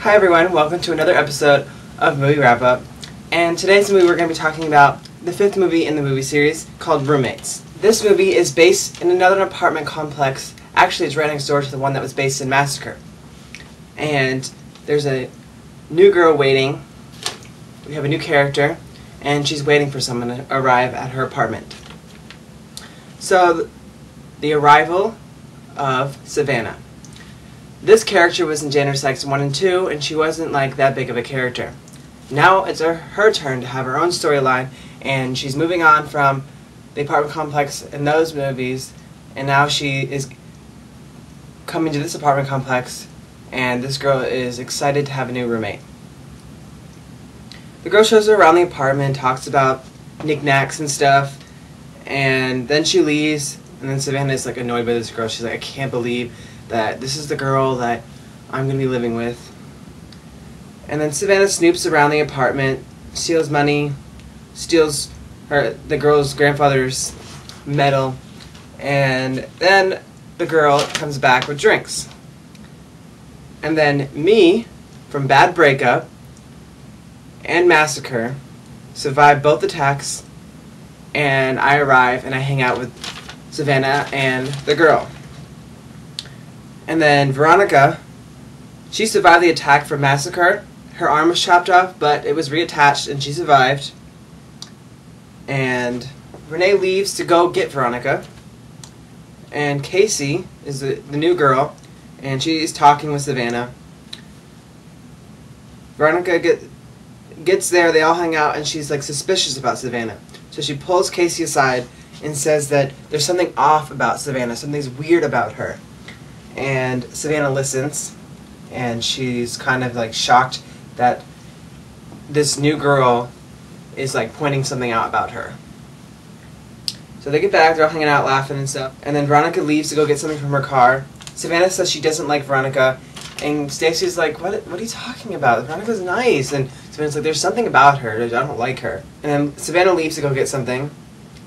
Hi everyone, welcome to another episode of Movie Wrap Up. And today's movie we're going to be talking about the fifth movie in the movie series called Roommates. This movie is based in another apartment complex. Actually, it's right next door to the one that was based in Massacre. And there's a new girl waiting. We have a new character, and she's waiting for someone to arrive at her apartment. So, the arrival of Savannah. This character was in Janitor Sykes 1 and 2, and she wasn't like that big of a character. Now it's her turn to have her own storyline, and she's moving on from the apartment complex in those movies, and now she is coming to this apartment complex, and this girl is excited to have a new roommate. The girl shows her around the apartment, talks about knickknacks and stuff, and then she leaves, and then Savannah is like annoyed by this girl. She's like, I can't believe that this is the girl that I'm going to be living with. And then Savannah snoops around the apartment, steals money, steals the girl's grandfather's medal, and then the girl comes back with drinks. And then me, from Bad Breakup and Massacre, survive both attacks, and I arrive and I hang out with Savannah and the girl. And then Veronica, she survived the attack from Massacre. Her arm was chopped off, but it was reattached and she survived. And Renee leaves to go get Veronica. And Casey is the new girl, and she's talking with Savannah. Veronica gets there, they all hang out, and she's like suspicious about Savannah. So she pulls Casey aside and says that there's something off about Savannah, something's weird about her. And Savannah listens, and she's kind of like shocked that this new girl is like pointing something out about her. So they get back, they're all hanging out, laughing and stuff, and then Veronica leaves to go get something from her car. Savannah says she doesn't like Veronica, and Stacy's like, what are you talking about? Veronica's nice. And Savannah's like, there's something about her, I don't like her. And then Savannah leaves to go get something,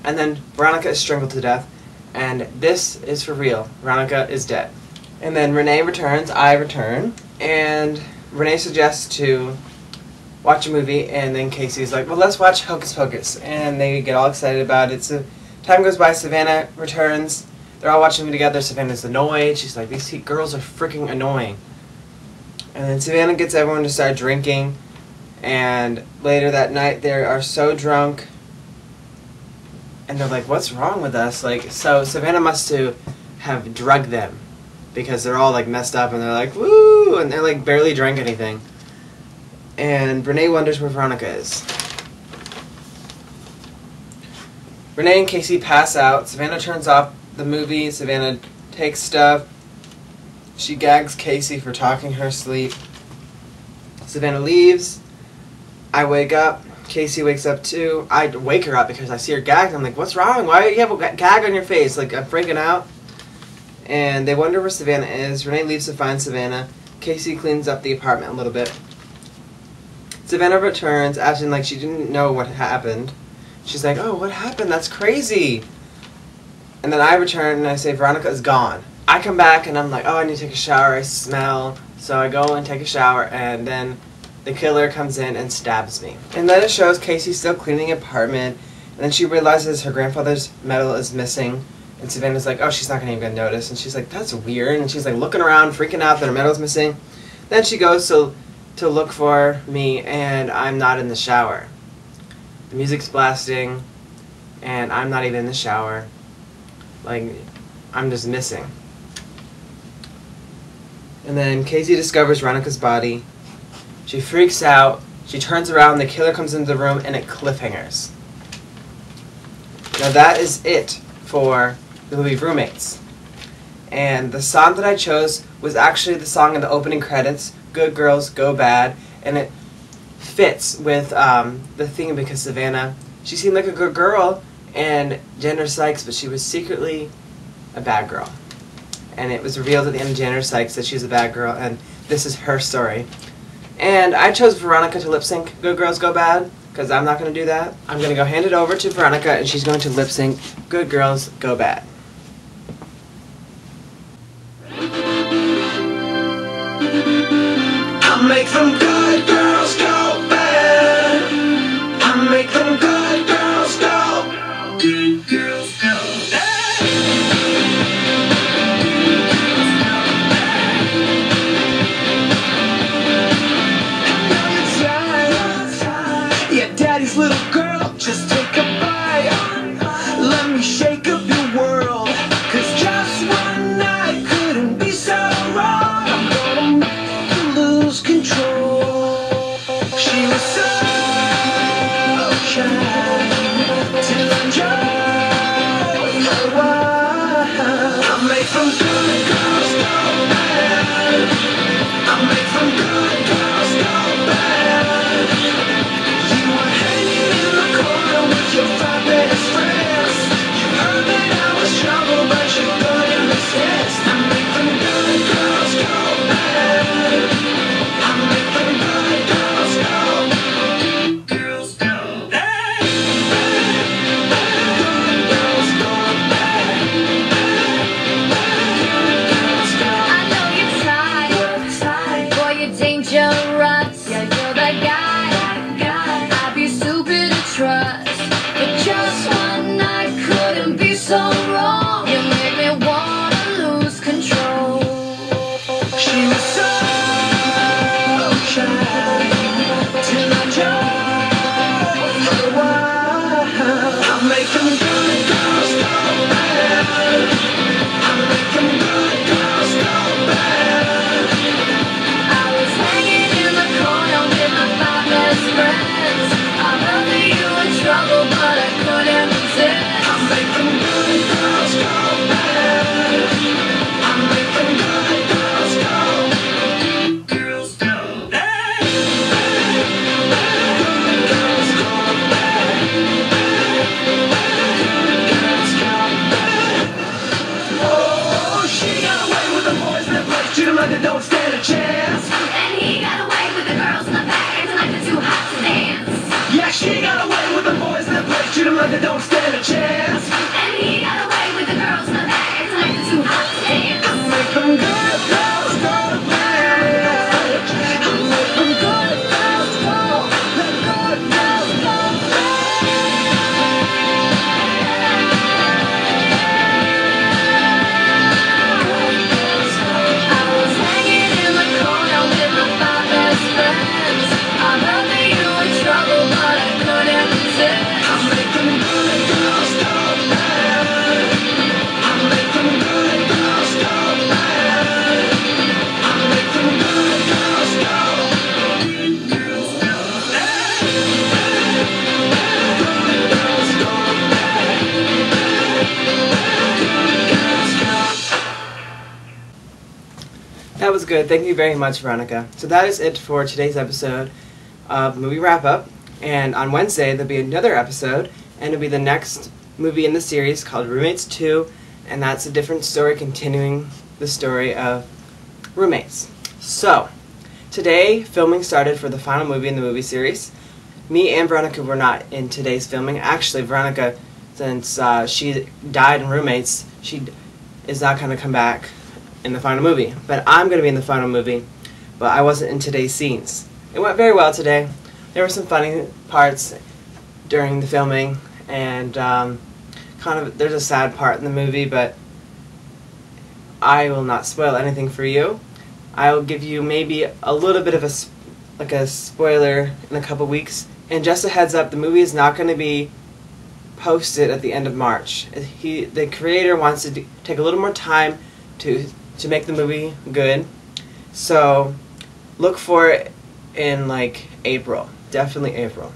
and then Veronica is strangled to death, and this is for real. Veronica is dead. And then Renee returns, I return, and Renee suggests to watch a movie, and then Casey's like, well, let's watch Hocus Pocus. And they get all excited about it. So time goes by, Savannah returns, they're all watching it together. Savannah's annoyed, she's like, these girls are freaking annoying. And then Savannah gets everyone to start drinking, and later that night they are so drunk, and they're like, what's wrong with us? Like, so Savannah must have drugged them, because they're all like messed up, and they're like, woo, and they're like barely drank anything. And Renee wonders where Veronica is. Renee and Casey pass out. Savannah turns off the movie. Savannah takes stuff. She gags Casey for talking her sleep. Savannah leaves. I wake up. Casey wakes up too. I wake her up because I see her gagged. I'm like, what's wrong? Why do you have a gag on your face? Like, I'm freaking out. And they wonder where Savannah is. Renee leaves to find Savannah. Casey cleans up the apartment a little bit. Savannah returns, acting like she didn't know what happened. She's like, oh, what happened? That's crazy. And then I return and I say, Veronica is gone. I come back and I'm like, oh, I need to take a shower. I smell. So I go and take a shower, and then the killer comes in and stabs me. And then it shows Casey still cleaning the apartment, and then she realizes her grandfather's medal is missing. And Savannah's like, oh, she's not going to even notice. And she's like, that's weird. And she's like looking around, freaking out that her medal's missing. Then she goes to look for me, and I'm not in the shower. The music's blasting, and I'm not even in the shower. Like, I'm just missing. And then Casey discovers Veronica's body. She freaks out. She turns around, the killer comes into the room, and it cliffhangers. Now that is it for the movie Roommates. And the song that I chose was actually the song in the opening credits, Good Girls Go Bad, and it fits with the theme because Savannah, she seemed like a good girl in Janitor Sykes, but she was secretly a bad girl. And it was revealed at the end of Janitor Sykes that she's a bad girl, and this is her story. And I chose Veronica to lip sync Good Girls Go Bad, because I'm not going to do that. I'm going to go hand it over to Veronica, and she's going to lip sync Good Girls Go Bad. I'm make them good girls go bad. I make them good girls go. Good girls go bad. Yeah, daddy's little girl, just take a bite. Let me shake up your world. Cause just one night couldn't be so wrong. I'm gonna make you lose control. She was so shy till I drove her wild. I make them good girls go bad. I make them good girls go bad. You were hanging in the corner with your 5 best friends. You heard that I was trouble, but you got in the sense. I make them good girls go bad. I make them good girls go. Girls go bad. Good girls go bad. Girls go. I know you're tired, boy, you're dangerous. Yeah, you're the guy I'd be stupid to trust. But just one night couldn't be so wrong. You make me wanna lose control. She was so shy till I drove her wild. I make them good girls go bad. I make them good girls go bad. I was hanging in the corner with my 5 best friends. I heard that you were in trouble, but I couldn't resist. I make them good girls go bad. I make them good girls go. Girls go bad. Good girls go bad. Girls go bad. Oh, she got away with the boys that play. Treat 'em like they don't stand a chance. And he got away with the girls in the back, acting like they're too hot to dance. Yeah, she got away with the boys that play. Treat 'em like they don't stand a chance. And he got away with the girls in the back, acting like they're too hot to dance. I make them good girls go bad. I make them good girls go. The good girls go I was hanging in the corner with my 5 best friends. I heard that you were in trouble, but I couldn't resist. I make them good girls go bad. I make them good girls go bad. I make them good girls go. Good girls go bad. Good girls go bad. Good girls go. That was good. Thank you very much, Veronica. So that is it for today's episode of Movie Wrap Up. And on Wednesday, there'll be another episode, and it'll be the next movie in the series called Roommates 2, and that's a different story continuing the story of roommates. So, today, filming started for the final movie in the movie series. Me and Veronica were not in today's filming. Actually, Veronica, since she died in Roommates, she is not going to come back in the final movie. But I'm going to be in the final movie, but I wasn't in today's scenes. It went very well today. There were some funny parts during the filming, and there's a sad part in the movie, but I will not spoil anything for you. I will give you maybe a little bit of a spoiler in a couple weeks. And just a heads up, the movie is not going to be posted at the end of March. The creator wants to take a little more time to make the movie good. So look for it in like April. Definitely April.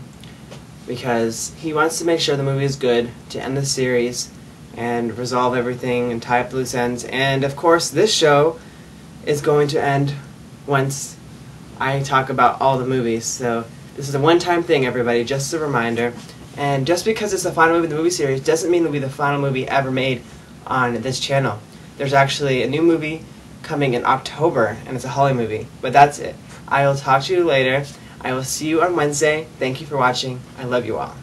Because he wants to make sure the movie is good to end the series and resolve everything and tie up the loose ends. And of course this show is going to end once I talk about all the movies. So this is a one-time thing, everybody, just a reminder. And just because it's the final movie in the movie series doesn't mean it'll be the final movie ever made on this channel. There's actually a new movie coming in October, and it's a Holly movie. But that's it. I will talk to you later. I will see you on Wednesday. Thank you for watching. I love you all.